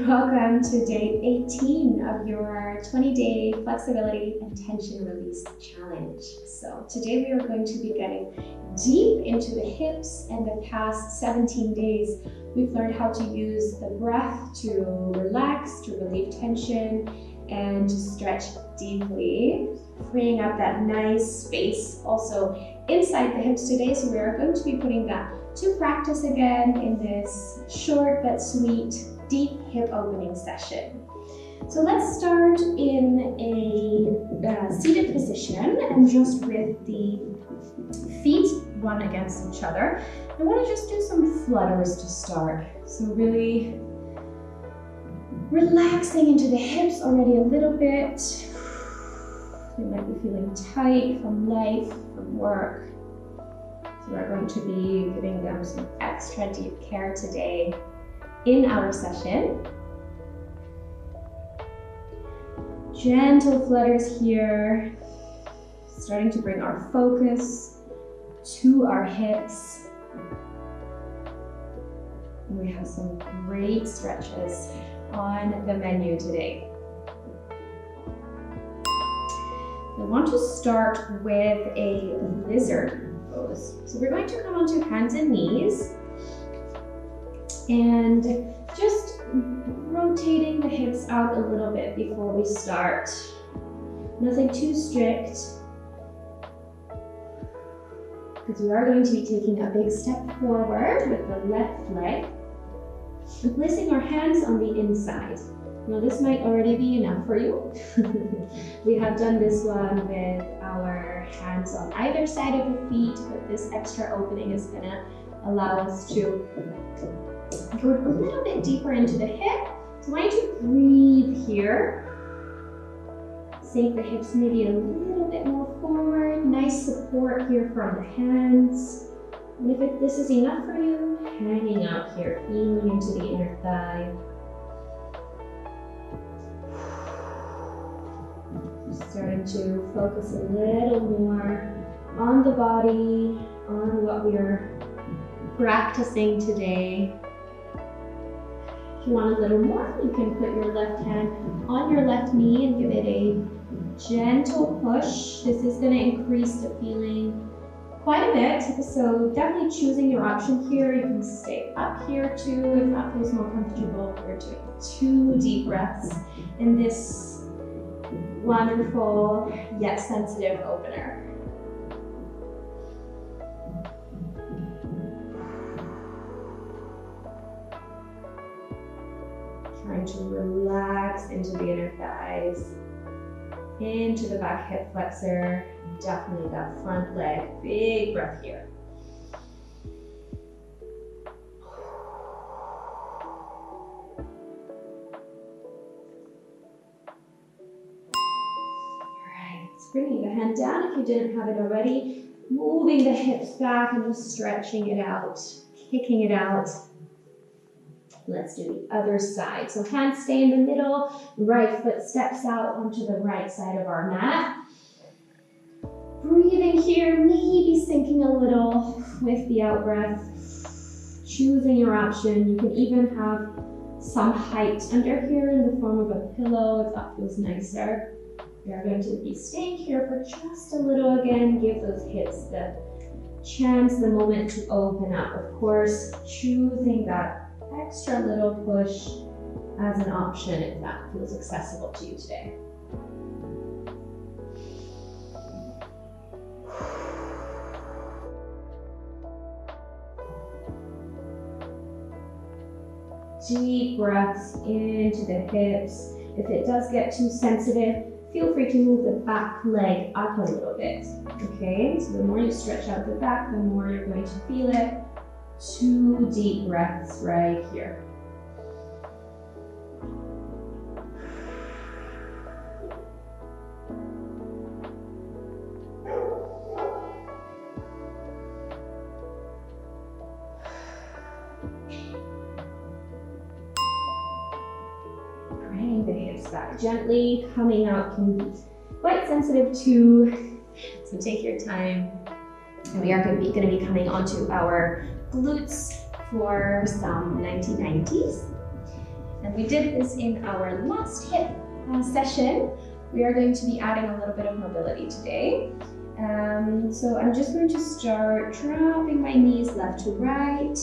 Welcome to day 18 of your 20-day flexibility and tension release challenge. So today we are going to be getting deep into the hips, and the past 17 days we've learned how to use the breath to relax, to relieve tension, and to stretch deeply, freeing up that nice space also inside the hips today. So we are going to be putting that to practice again in this short but sweet deep hip opening session. So let's start in a seated position and just with the feet one against each other. I want to just do some flutters to start. So really relaxing into the hips already a little bit. You might be feeling tight from life, from work. So we're going to be giving them some extra deep care today in our session. Gentle flutters here, starting to bring our focus to our hips. And we have some great stretches on the menu today. I want to start with a lizard pose. So we're going to come onto hands and knees and just rotating the hips out a little bit before we start. Nothing too strict, because we are going to be taking a big step forward with the left leg and placing our hands on the inside. Now this might already be enough for you. We have done this one with our hands on either side of the feet, but this extra opening is gonna allow us to go a little bit deeper into the hip. So I want you to breathe here. Sink the hips maybe a little bit more forward. Nice support here from the hands. And if this is enough for you, hanging out here, feeling into the inner thigh. Starting to focus a little more on the body, on what we are practicing today. If you want a little more, you can put your left hand on your left knee and give it a gentle push. This is going to increase the feeling quite a bit, so definitely choosing your option here. You can stay up here too if that feels more comfortable. We're doing 2 deep breaths in this wonderful yet sensitive opener. Trying to relax into the inner thighs, into the back hip flexor, definitely that front leg. Big breath here. Alright, bringing the hand down if you didn't have it already, moving the hips back and just stretching it out, kicking it out. Let's do the other side. So hands stay in the middle, right foot steps out onto the right side of our mat. Breathing here, maybe sinking a little with the out breath. Choosing your option. You can even have some height under here in the form of a pillow if that feels nicer. We are going to be staying here for just a little again. Give those hips the chance, the moment to open up. Of course, choosing that extra little push as an option if that feels accessible to you today. Deep breaths into the hips. If it does get too sensitive, feel free to move the back leg up a little bit. Okay, so the more you stretch out the back, the more you're going to feel it. 2 deep breaths right here. Bring the hips back gently. Coming out can be quite sensitive too, so take your time. And we are going to be coming onto our glutes for some 1990s. And we did this in our last hip session. We are going to be adding a little bit of mobility today. So I'm just going to start dropping my knees left to right.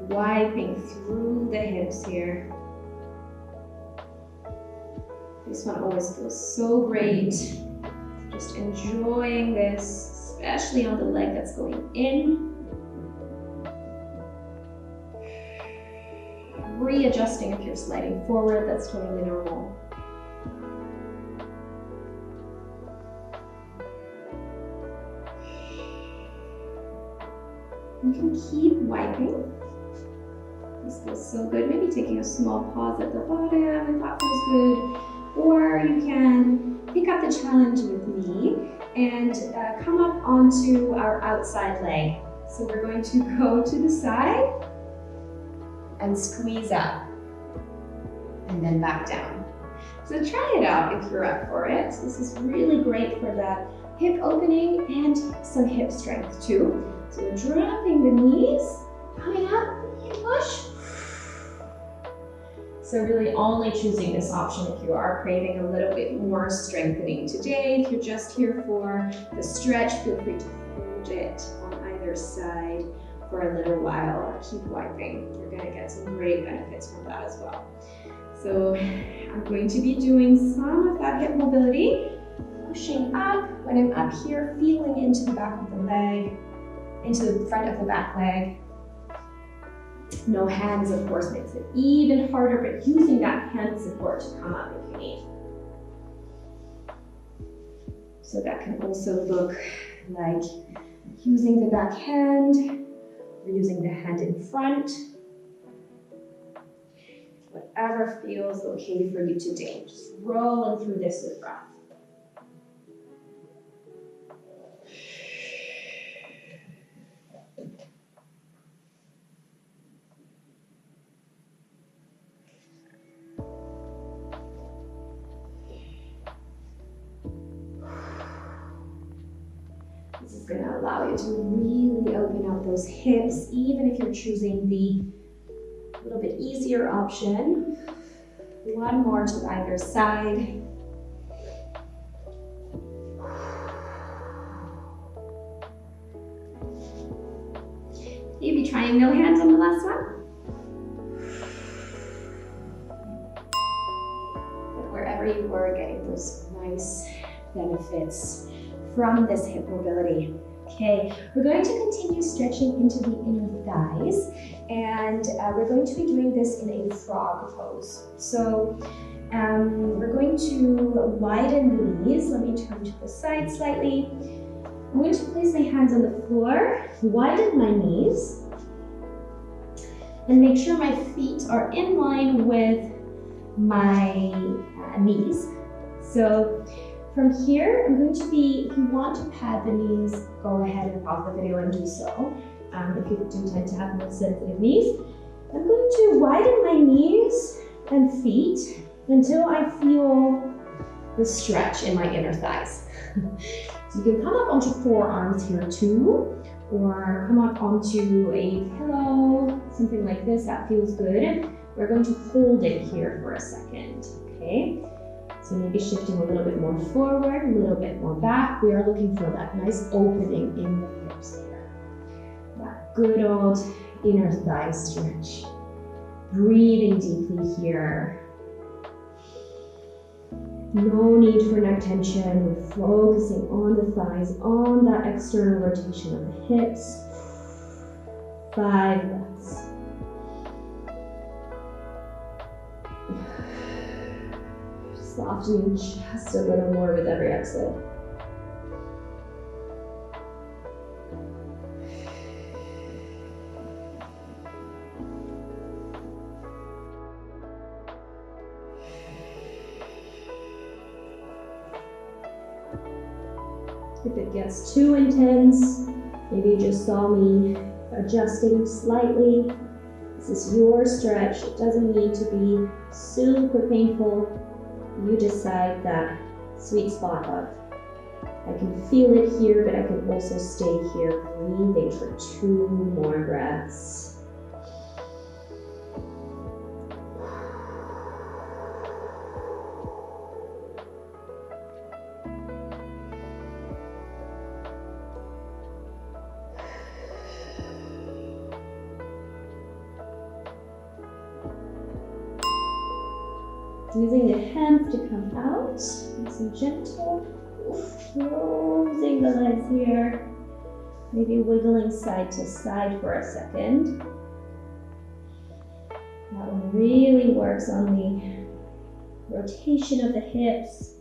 Wiping through the hips here. This one always feels so great. Just enjoying this, especially on the leg that's going in. Readjusting if you're sliding forward, that's totally normal. You can keep wiping. This feels so good. Maybe taking a small pause at the bottom if that feels good. Or you can pick up the challenge with me and come up onto our outside leg. So we're going to go to the side and squeeze up and then back down. So try it out if you're up for it. This is really great for that hip opening and some hip strength too. So we're dropping the knees, coming up, and push. So really only choosing this option if you are craving a little bit more strengthening today. If you're just here for the stretch, feel free to hold it on either side for a little while or keep wiping. You're gonna get some great benefits from that as well. So I'm going to be doing some of that hip mobility, pushing up. When I'm up here, feeling into the back of the leg, into the front of the back leg. No hands, of course, makes it even harder, but using that hand support to come up if you need. So that can also look like using the back hand or using the hand in front. Whatever feels okay for you today. Just rolling through this with breath. This is going to allow you to really open up those hips, even if you're choosing the little bit easier option. One more to either side. Maybe trying no hands on the last one. But wherever you were, getting those nice benefits from this hip mobility. Okay, we're going to continue stretching into the inner thighs, and we're going to be doing this in a frog pose. So we're going to widen the knees. Let me turn to the side slightly. I'm going to place my hands on the floor, widen my knees, and make sure my feet are in line with my knees. So from here, I'm going to be, if you want to pad the knees, go ahead and pause the video and do so. If you do tend to have more sensitive knees. I'm going to widen my knees and feet until I feel the stretch in my inner thighs. So you can come up onto forearms here too, or come up onto a pillow, something like this, that feels good. We're going to hold it here for a second, okay? So maybe shifting a little bit more forward, a little bit more back. We are looking for that nice opening in the hips here. That good old inner thigh stretch. Breathing deeply here. No need for neck tension. We're focusing on the thighs, on that external rotation of the hips. 5 breaths. Softening just a little more with every exhale. If it gets too intense, maybe you just saw me adjusting slightly. This is your stretch. It doesn't need to be super painful. You decide that sweet spot of I can feel it here, but I can also stay here breathing for 2 more breaths. Using the hands to come out, nice and gentle. Closing the legs here. Maybe wiggling side to side for a second. That one really works on the rotation of the hips.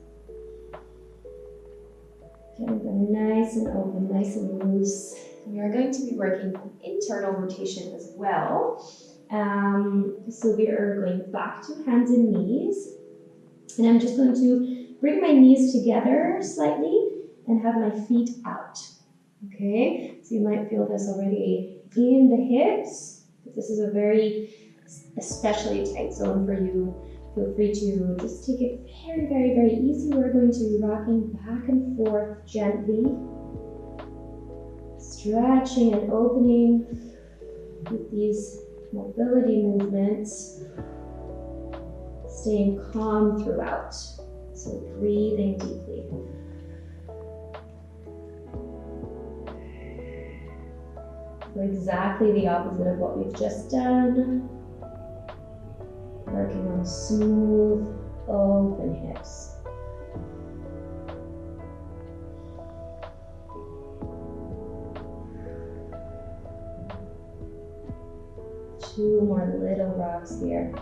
Getting them nice and open, nice and loose. We are going to be working on internal rotation as well. So we are going back to hands and knees. And I'm just going to bring my knees together slightly and have my feet out. Okay, so you might feel this already in the hips. This is a very especially tight zone for you. Feel free to just take it very, very, very easy. We're going to be rocking back and forth gently, stretching and opening with these mobility movements, staying calm throughout. So breathing deeply. So exactly the opposite of what we've just done. Working on smooth, open hips. Two more little rocks here.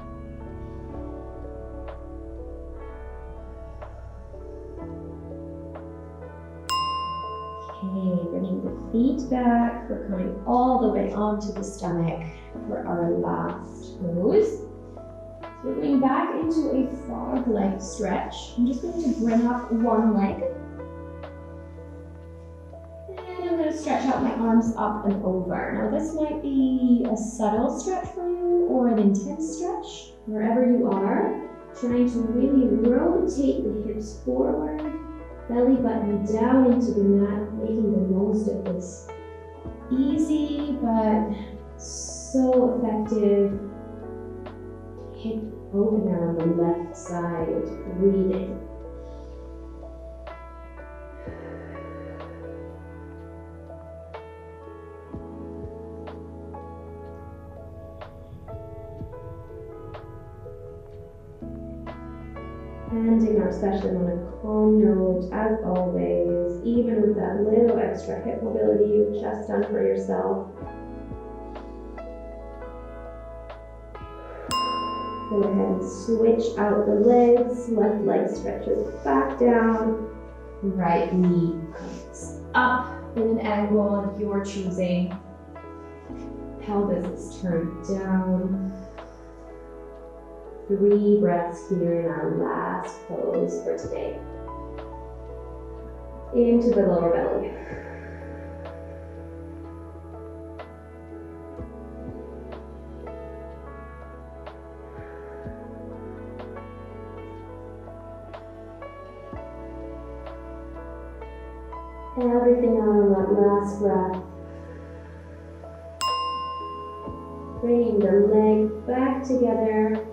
Okay, bringing the feet back. We're coming all the way onto the stomach for our last pose. So we're going back into a frog leg stretch. I'm just going to bring up one leg. And I'm going to stretch out my arms up and over. Now this might be a subtle stretch for you or an intense stretch, wherever you are. Trying to really rotate the hips forward, belly button down into the mat, making the most of this easy but so effective hip opener on the left side. Breathing. Ending our session on a calm note, as always, even with that little extra hip mobility you've just done for yourself. Go ahead and switch out the legs. Left leg stretches back down. Right knee comes up in an angle of your choosing. Pelvis is turned down. 3 breaths here in our last pose for today. Into the lower belly. Everything out on that last breath. Bringing the leg back together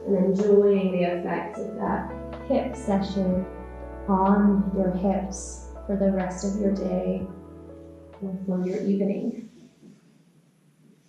and enjoying the effects of that hip session on your hips for the rest of your day or for your evening.